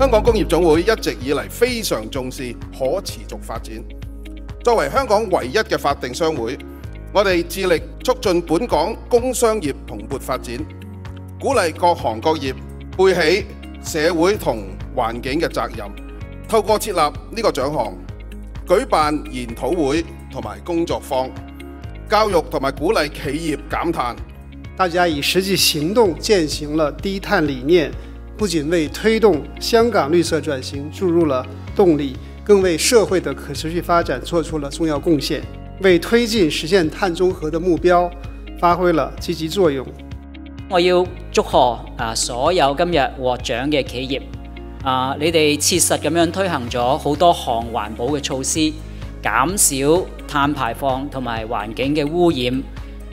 香港工業總會一直以嚟非常重視可持續發展。作為香港唯一嘅法定商會，我哋致力促進本港工商業蓬勃發展，鼓勵各行各業背起社會同環境嘅責任。透過設立呢個獎項，舉辦研討會同埋工作坊，教育同埋鼓勵企業減碳。大家以實際行動踐行了低碳理念，不僅為推動香港綠色轉型注入了動力，更為社會的可持續發展做出了重要貢獻，為推進實現碳中和的目標發揮了積極作用。我要祝賀所有今日獲獎嘅企業，你哋切實咁樣推行咗好多項環保嘅措施，減少碳排放同埋環境嘅污染，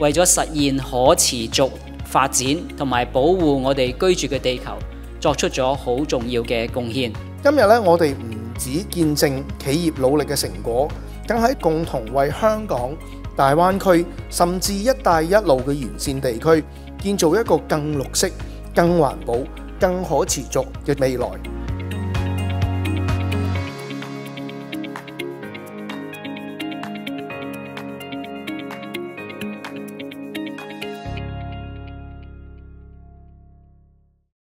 為咗實現可持續發展同埋保護我哋居住嘅地球，作出咗好重要嘅貢獻。今日咧，我哋唔止見證企業努力嘅成果，更喺共同為香港、大灣區甚至一帶一路嘅完善地區，建造一個更綠色、更環保、更可持續嘅未來。